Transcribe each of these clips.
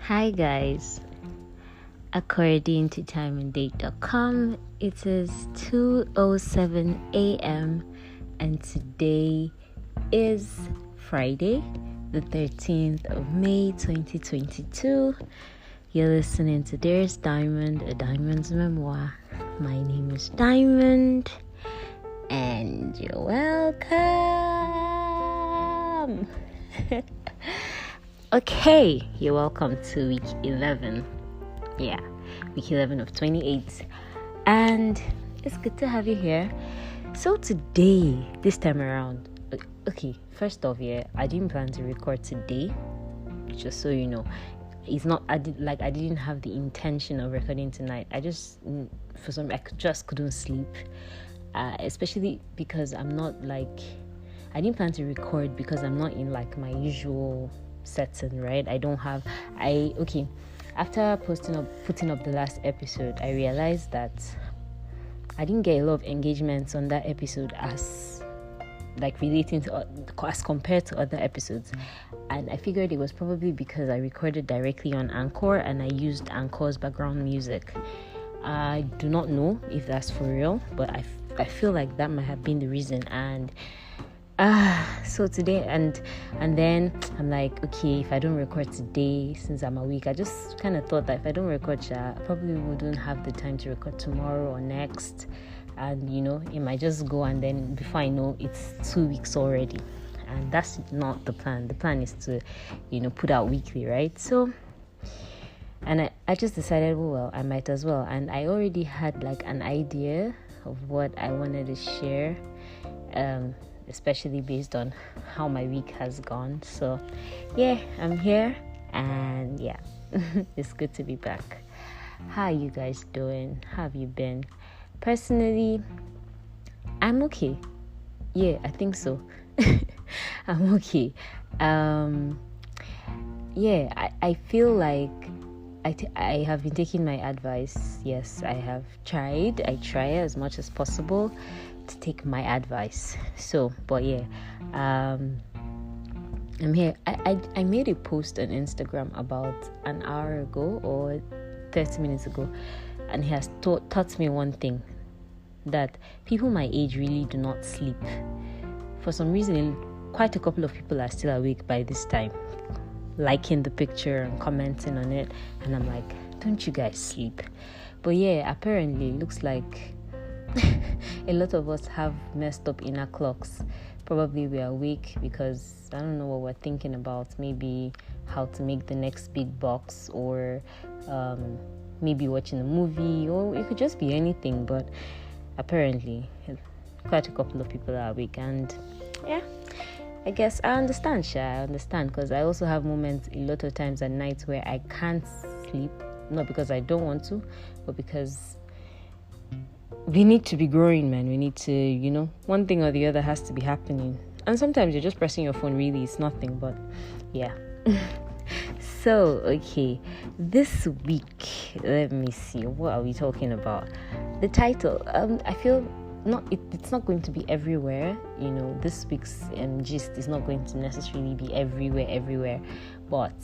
Hi guys, according to timeanddate.com, it is 2:07 a.m. and today is Friday, the 13th of May 2022. You're listening to Dearest, Diamond, a Diamond's memoir. My name is Diamond and you're welcome. Okay, you're welcome to week 11. Yeah, week 11 of 28. And it's good to have you here. So today, this time around, okay, first off, I didn't plan to record today. Just so you know, it's not, I didn't have the intention of recording tonight. I just, I just couldn't sleep. Especially because I didn't plan to record because I'm not in like my usual setting, right? After putting up the last episode, I realized that I didn't get a lot of engagements on that episode as compared to other episodes, and I figured it was probably because I recorded directly on Anchor and I used Anchor's background music. I do not know if that's for real, but I feel like that might have been the reason. And so today and then I'm like, okay, if I don't record today, since I'm a week, I just kind of thought that if I don't record, I probably wouldn't have the time to record tomorrow or next, and it might just go, and then before I know, it's 2 weeks already, and that's not the plan. The plan is to put out weekly, right? So, and I just decided, well, I might as well, and I already had like an idea of what I wanted to share, especially based on how my week has gone. So yeah, I'm here, and yeah, it's good to be back. How are you guys doing? How have you been? Personally, I'm okay. Yeah, I think so. I'm okay. I feel like I have been taking my advice. Yes, I have tried. I try as much as possible to take my advice. So, but yeah, I'm here. I made a post on Instagram about an hour ago or 30 minutes ago, and he has taught me one thing, that people my age really do not sleep. For some reason, quite a couple of people are still awake by this time, liking the picture and commenting on it, and I'm like, don't you guys sleep? But yeah, apparently it looks like a lot of us have messed up inner clocks. Probably we're awake because I don't know what we're thinking about, maybe how to make the next big bucks, or maybe watching a movie, or it could just be anything. But apparently quite a couple of people are awake, and yeah, I guess I understand, because I also have moments a lot of times at night where I can't sleep, not because I don't want to, but because we need to be growing, man. We need to, one thing or the other has to be happening. And sometimes you're just pressing your phone, really, it's nothing, but yeah. So, okay, this week, let me see, what are we talking about? The title, I feel it's not going to be everywhere. This week's gist is not going to necessarily be everywhere, but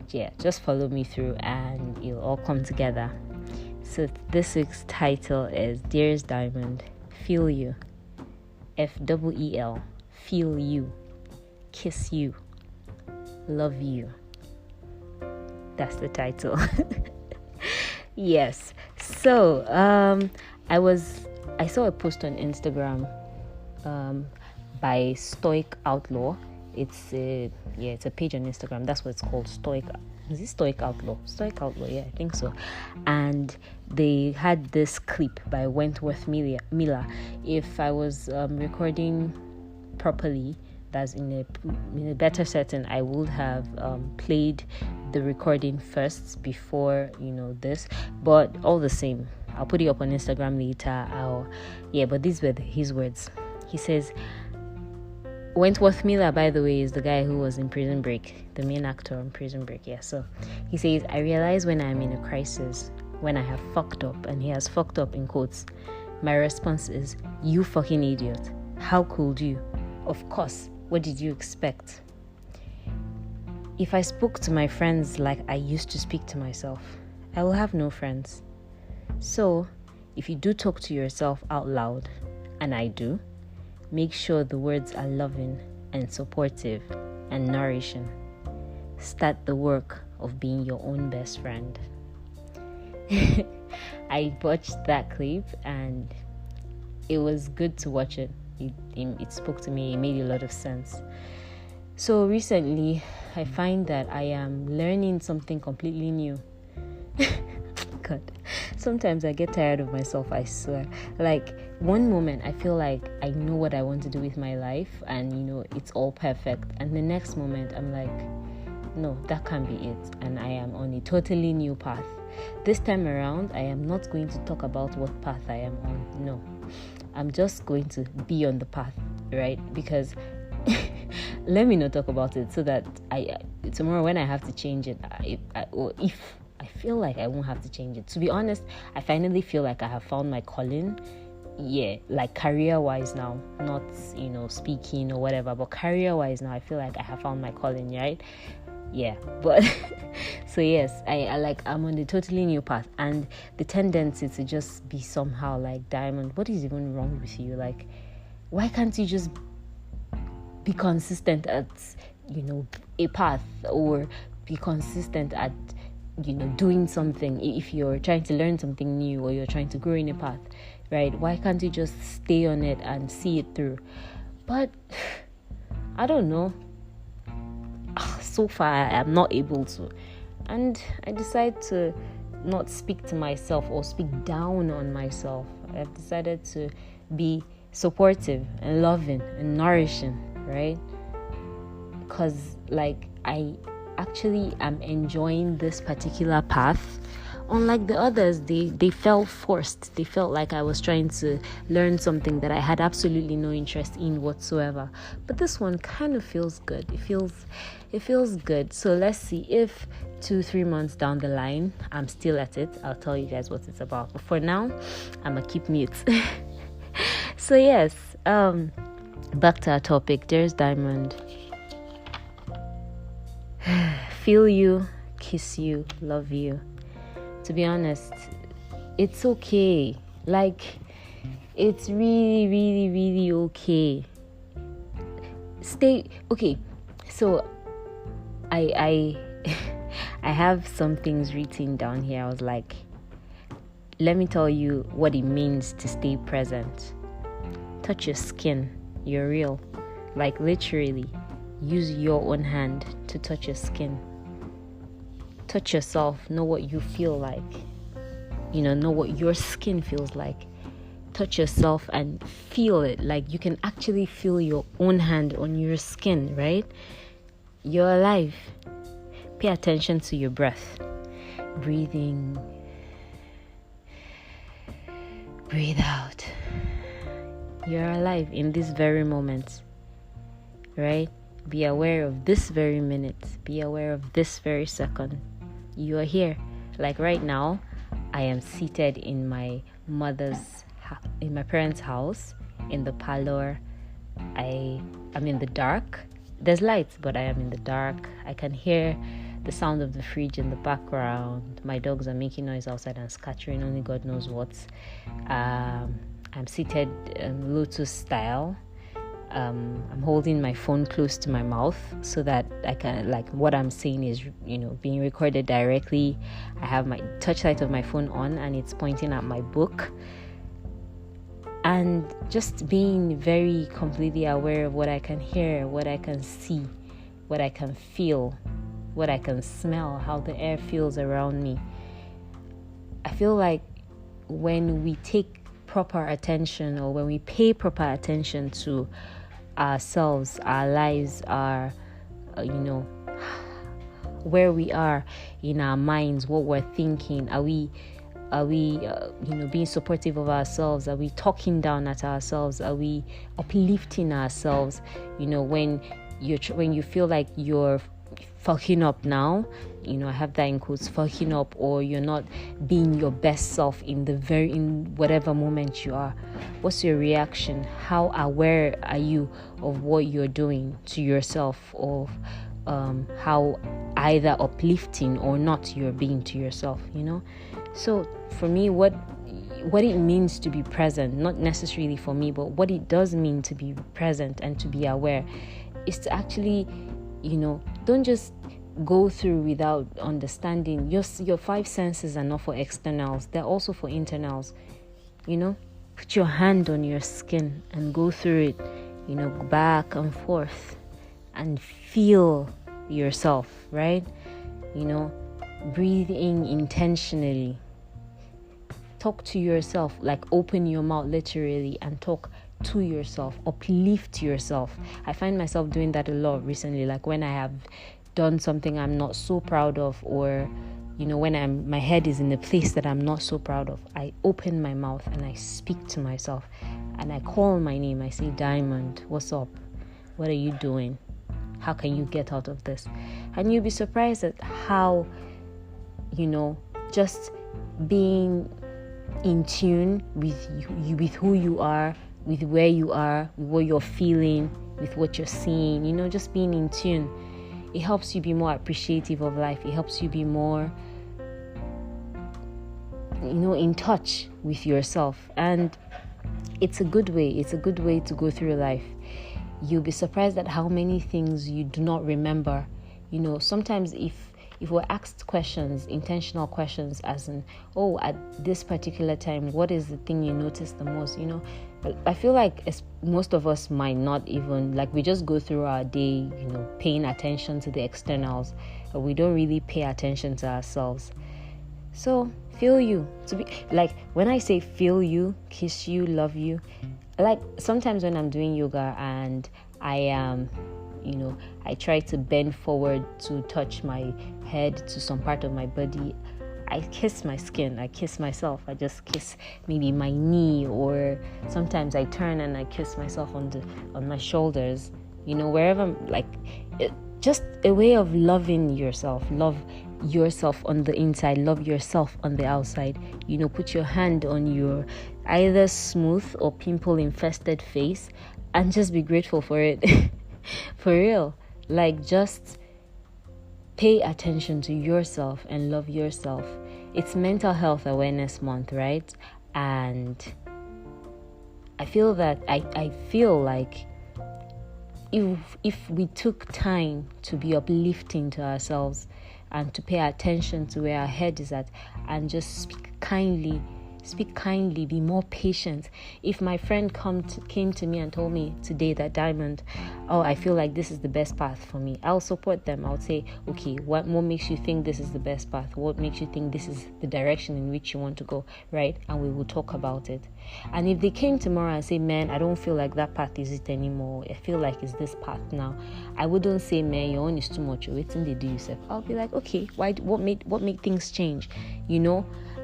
yeah, just follow me through and it'll all come together. So this week's title is Dearest Diamond, Feel You, FEEL, Feel You, Kiss You, Love You. That's the title. Yes. So I saw a post on Instagram by Stoic Outlaw. It's a page on Instagram. That's what it's called. Stoic Outlaw? Stoic Outlaw, yeah, I think so. And they had this clip by Wentworth Miller. If I was recording properly, that's in a better setting, I would have played the recording first before this. But all the same, I'll put it up on Instagram later. But these were his words. He says, Wentworth Miller, by the way, is the guy who was in Prison Break, the main actor on Prison Break. Yeah, so he says, I realize when I'm in a crisis, when I have fucked up, and he has fucked up in quotes, my response is, you fucking idiot. How could you? Of course. What did you expect? If I spoke to my friends like I used to speak to myself, I will have no friends. So, if you do talk to yourself out loud, and I do, make sure the words are loving and supportive and nourishing. Start the work of being your own best friend. I watched that clip and it was good to watch it. It spoke to me. It made a lot of sense. So recently, I find that I am learning something completely new. God, sometimes I get tired of myself, I swear. Like, one moment, I feel like I know what I want to do with my life and, it's all perfect. And the next moment, I'm like, no, that can't be it. And I am on a totally new path. This time around, I am not going to talk about what path I am on. No, I'm just going to be on the path, right? Because let me not talk about it so that tomorrow when I have to change it, or if I feel like I won't have to change it. To be honest, I finally feel like I have found my calling. Yeah, like career-wise now, not, speaking or whatever, but career-wise now, I feel like I have found my calling, right? Yeah, but so yes, I'm on a totally new path, and the tendency to just be somehow like, Diamond, what is even wrong with you? Like, why can't you just be consistent at, a path, or be consistent at, doing something? If you're trying to learn something new or you're trying to grow in a path, right? Why can't you just stay on it and see it through? But I don't know. So far, I am not able to. And I decide to not speak to myself or speak down on myself. I've decided to be supportive and loving and nourishing, right? Because, I actually am enjoying this particular path. Unlike the others, they felt forced. They felt like I was trying to learn something that I had absolutely no interest in whatsoever. But this one kind of feels good. It feels good. So let's see if 2-3 months down the line, I'm still at it. I'll tell you guys what it's about. But for now, I'm gonna keep mute. So yes, back to our topic. There's Diamond. Feel you, kiss you, love you. To be honest, it's okay. It's really, really, really okay. Stay okay. So I I have some things written down here. I was like, let me tell you what it means to stay present. Touch your skin. You're real. Like, literally, use your own hand to touch your skin. Touch yourself. Know what you feel like. Know what your skin feels like. Touch yourself and feel it. Like, you can actually feel your own hand on your skin, right? You're alive. Pay attention to your breath. Breathing. Breathe out. You're alive in this very moment, right? Be aware of this very minute. Be aware of this very second. You are here. Like right now, I am seated in my parents' house, in the parlor. I am in the dark. There's lights, but I am in the dark. I can hear the sound of the fridge in the background. My dogs are making noise outside and scattering only God knows what. I'm seated lotus style. I'm holding my phone close to my mouth so that I can, what I'm saying is, being recorded directly. I have my touchlight of my phone on and it's pointing at my book. And just being very completely aware of what I can hear, what I can see, what I can feel, what I can smell, how the air feels around me. I feel like when we take proper attention, or when we pay proper attention to ourselves, our lives, our where we are in our minds, what we're thinking, are we being supportive of ourselves? Are we talking down at ourselves? Are we uplifting ourselves? When you feel like you're fucking up now, I have that in quotes, fucking up, or you're not being your best self in whatever moment you are, what's your reaction? How aware are you of what you're doing to yourself, of how either uplifting or not you're being to yourself, So for me, what it means to be present, not necessarily for me, but what it does mean to be present and to be aware, is to actually, don't just go through without understanding. Your five senses are not for externals, they're also for internals. Put your hand on your skin and go through it, back and forth, and feel yourself, right? Breathe in intentionally. Talk to yourself, like open your mouth literally and talk to yourself, uplift yourself. I find myself doing that a lot recently, like when I have done something I'm not so proud of, or when my head is in a place that I'm not so proud of, I open my mouth and I speak to myself and I call my name. I say, Diamond, what's up? What are you doing? How can you get out of this? And you'll be surprised at how, just being in tune with you, with who you are, with where you are, with what you're feeling, with what you're seeing, just being in tune. It helps you be more appreciative of life. It helps you be more, in touch with yourself. And it's a good way. It's a good way to go through life. You'll be surprised at how many things you do not remember. Sometimes if we're asked questions, intentional questions, as in, at this particular time, what is the thing you notice the most, But I feel like most of us might not even, we just go through our day, paying attention to the externals, but we don't really pay attention to ourselves. So feel you. To be when I say feel you, kiss you, love you, sometimes when I'm doing yoga and I am, I try to bend forward to touch my head to some part of my body, I kiss my skin, I kiss myself, I just kiss maybe my knee, or sometimes I turn and I kiss myself on my shoulders, wherever, just a way of loving yourself. Love yourself on the inside, love yourself on the outside. Put your hand on your either smooth or pimple infested face and just be grateful for it. For real. Just pay attention to yourself and love yourself. It's Mental Health Awareness Month, right? And I feel that I feel like if we took time to be uplifting to ourselves and to pay attention to where our head is at and just speak kindly, be more patient. If my friend came to me and told me today that, Diamond, I feel like this is the best path for me, I'll support them. I'll say, okay, what makes you think this is the best path? What makes you think this is the direction in which you want to go, right? And we will talk about it. And if they came tomorrow and say, man, I don't feel like that path is it anymore, I feel like it's this path now, I wouldn't say, man, your own is too much, you're waiting to do yourself. I'll be like, okay, what made things change?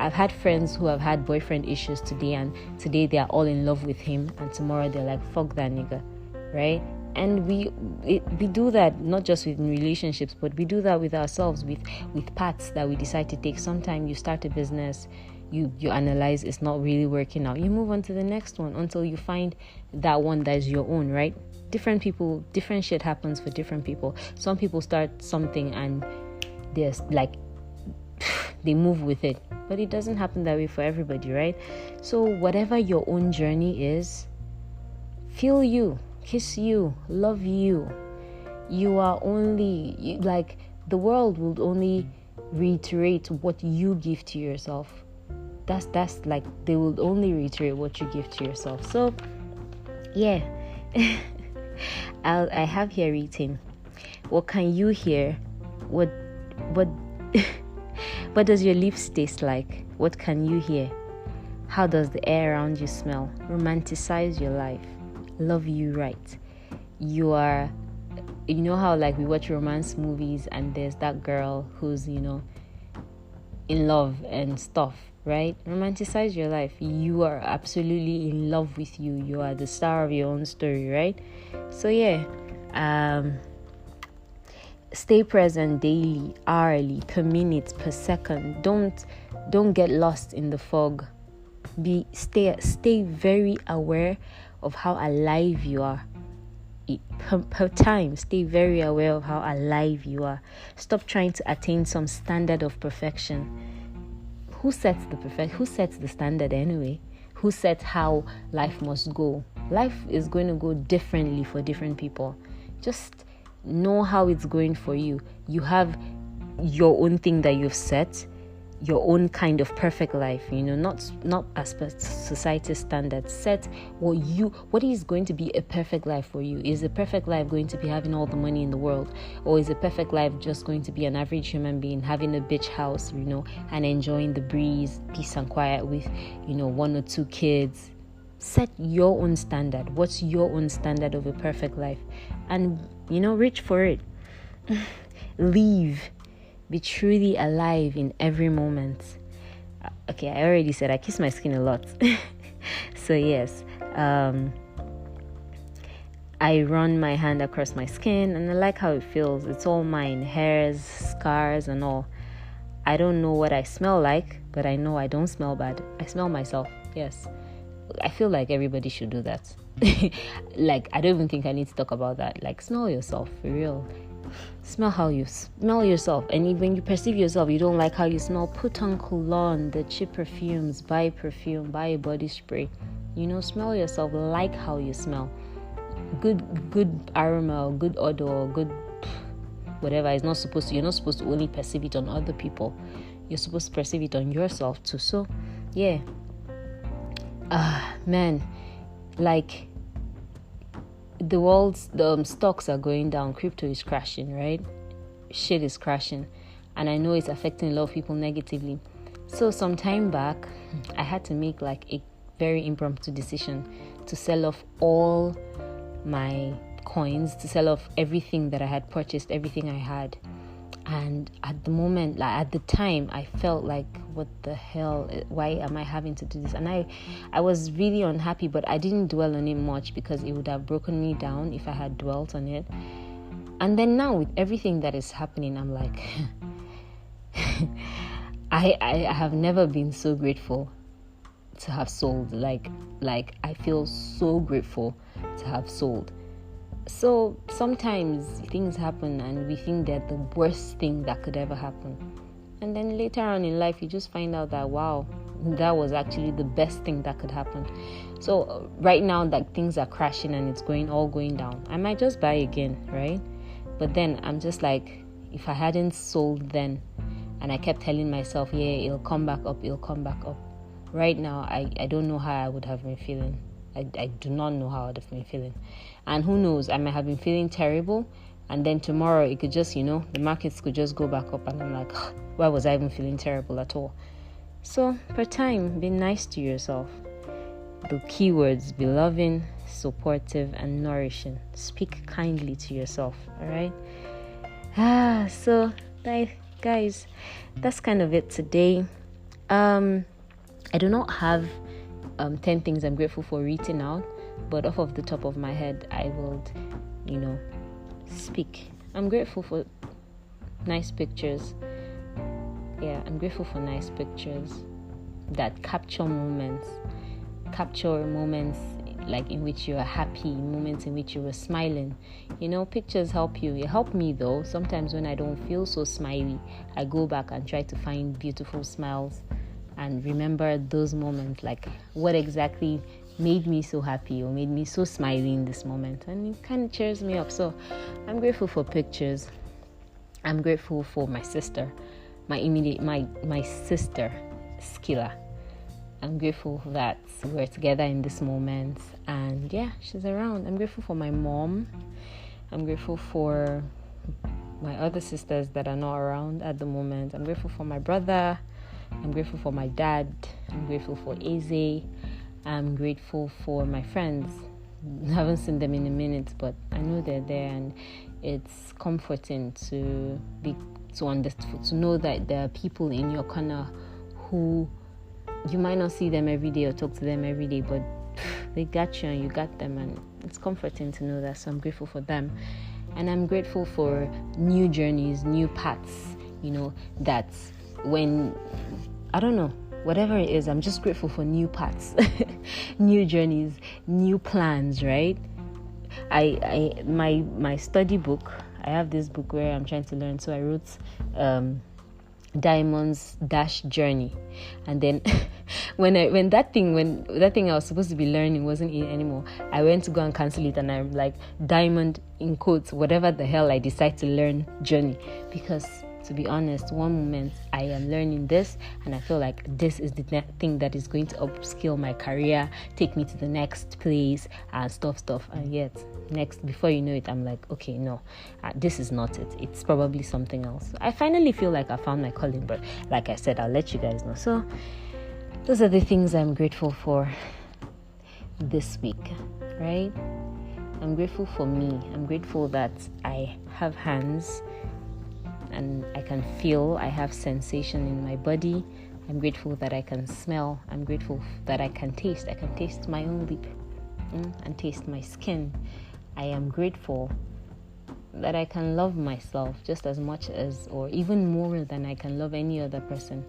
I've had friends who have had boyfriend issues today, and today they are all in love with him, and tomorrow they're like, fuck that nigga, right? And we do that not just with relationships, but we do that with ourselves, with paths that we decide to take. Sometimes you start a business, you analyze it's not really working out, you move on to the next one until you find that one that is your own, right? Different people, different shit happens for different people. Some people start something and there's they move with it, but it doesn't happen that way for everybody, right? So whatever your own journey is, feel you, kiss you, love you. You are only the world will only reiterate what you give to yourself. That's they will only reiterate what you give to yourself. So yeah. I have here written, what can you hear? What what does your lips taste like? What can you hear? How does the air around you smell? Romanticize your life. Love you right. You are, how we watch romance movies and there's that girl who's, in love and stuff, right? Romanticize your life. You are absolutely in love with you. You are the star of your own story, right? So yeah, stay present daily, hourly, per minute, per second. Don't get lost in the fog. Stay very aware of how alive you are. per time, stay very aware of how alive you are. Stop trying to attain some standard of perfection. Who sets the standard anyway? Who sets how life must go? Life is going to go differently for different people. Just know how it's going for you. You have your own thing that you've set, your own kind of perfect life, not as per society's standards. Set what is going to be a perfect life for you. Is a perfect life going to be having all the money in the world, or is a perfect life just going to be an average human being having a beach house, and enjoying the breeze, peace and quiet with, 1 or 2 kids? Set your own standard. What's your own standard of a perfect life? And, reach for it. Live. Be truly alive in every moment. Okay, I already said I kiss my skin a lot. So yes, I run my hand across my skin and I like how it feels. It's all mine, hairs, scars and all. I don't know what I smell like, but I know I don't smell bad. I smell myself, yes. I feel like everybody should do that. Like, I don't even think I need to talk about that. Like, smell yourself, for real. Smell how you smell yourself. And when you perceive yourself, you don't like how you smell, put on cologne, the cheap perfumes, buy perfume, buy a body spray. Smell yourself, like how you smell. Good aroma, good odor, good whatever. You're not supposed to only perceive it on other people. You're supposed to perceive it on yourself too. So yeah. Man, like, the world's stocks are going down, crypto is crashing, right? Shit is crashing, and I know it's affecting a lot of people negatively. So some time back, I had to make like a very impromptu decision to sell off all my coins, to sell off everything that I had purchased, everything I had. And at the moment, like at the time, I felt like, what the hell? Why am I having to do this? And I was really unhappy, but I didn't dwell on it much because it would have broken me down if I had dwelt on it. And then now with everything that is happening, I'm like, I have never been so grateful to have sold. Like I feel so grateful to have sold. So sometimes things happen and we think they're the worst thing that could ever happen. And then later on in life, you just find out that, wow, that was actually the best thing that could happen. So right now that things are crashing and it's all going down, I might just buy again, right? But then I'm just like, if I hadn't sold then, and I kept telling myself, yeah, it'll come back up. Right now, I don't know how I would have been feeling. I do not know how I'd have been feeling. And who knows, I might have been feeling terrible, and then tomorrow it could just, the markets could just go back up, and I'm like, why was I even feeling terrible at all? So per time, be nice to yourself. The keywords: be loving, supportive, and nourishing. Speak kindly to yourself, all right? So guys, that's kind of it today. I do not have 10 things I'm grateful for written out, but off of the top of my head, I will, speak. I'm grateful for nice pictures. Yeah, I'm grateful for nice pictures that capture moments like in which you are happy, moments in which you were smiling. Pictures help you. It helped me though. Sometimes when I don't feel so smiley, I go back and try to find beautiful smiles and remember those moments, like what exactly made me so happy or made me so smiley in this moment, and it kind of cheers me up. So I'm grateful for pictures. I'm grateful for my sister, my sister Skilla. I'm grateful that we're together in this moment, and yeah, she's around. I'm grateful for my mom. I'm grateful for my other sisters that are not around at the moment. I'm grateful for my brother. I'm grateful for my dad. I'm grateful for Eze. I'm grateful for my friends. I haven't seen them in a minute, but I know they're there, and it's comforting to know that there are people in your corner who you might not see them every day or talk to them every day, but they got you and you got them, and it's comforting to know that. So I'm grateful for them, and I'm grateful for new journeys, new paths. That when I don't know, whatever it is, I'm just grateful for new paths, new journeys, new plans, right? my study book. I have this book where I'm trying to learn. So I wrote Diamond's Dash Journey, and then when that thing I was supposed to be learning wasn't it anymore, I went to go and cancel it, and I'm like, Diamond in quotes, whatever the hell I decide to learn journey, because to be honest, one moment I am learning this and I feel like this is the thing that is going to upskill my career, take me to the next place and stuff, and yet next, before you know it, I'm like, okay, no, this is not it. It's probably something else. I finally feel like I found my calling, but like I said, I'll let you guys know. So those are the things I'm grateful for this week, right? I'm grateful for me. I'm grateful that I have hands and I can feel, I have sensation in my body. I'm grateful that I can smell. I'm grateful that I can taste. I can taste my own lip and taste my skin. I am grateful that I can love myself just as much as, or even more than I can love any other person,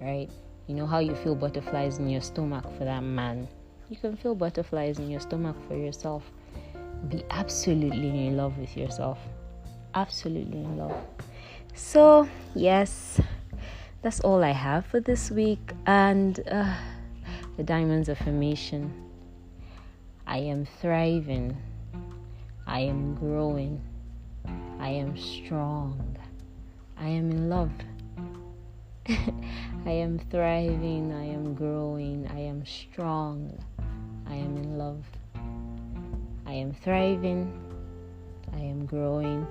right? You know how you feel butterflies in your stomach for that man? You can feel butterflies in your stomach for yourself. Be absolutely in love with yourself. Absolutely in love. So, yes, that's all I have for this week. And the Diamond's affirmation. I am thriving. I am growing. I am strong. I am in love. I am thriving. I am growing. I am strong. I am in love. I am thriving. I am growing.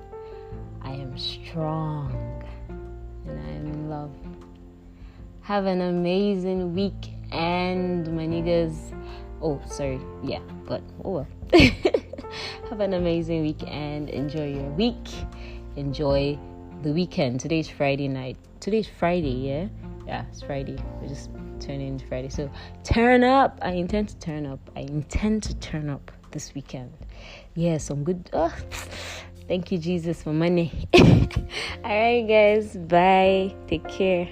I am strong. And I am in love. Have an amazing weekend, my niggas. Oh, sorry. Yeah, but oh well. Have an amazing weekend. Enjoy your week. Enjoy the weekend. Today's Friday night. Today's Friday, yeah? Yeah, it's Friday. We're just turning into Friday. So turn up. I intend to turn up this weekend. Yeah, some good. Thank you, Jesus, for money. All right, guys. Bye. Take care.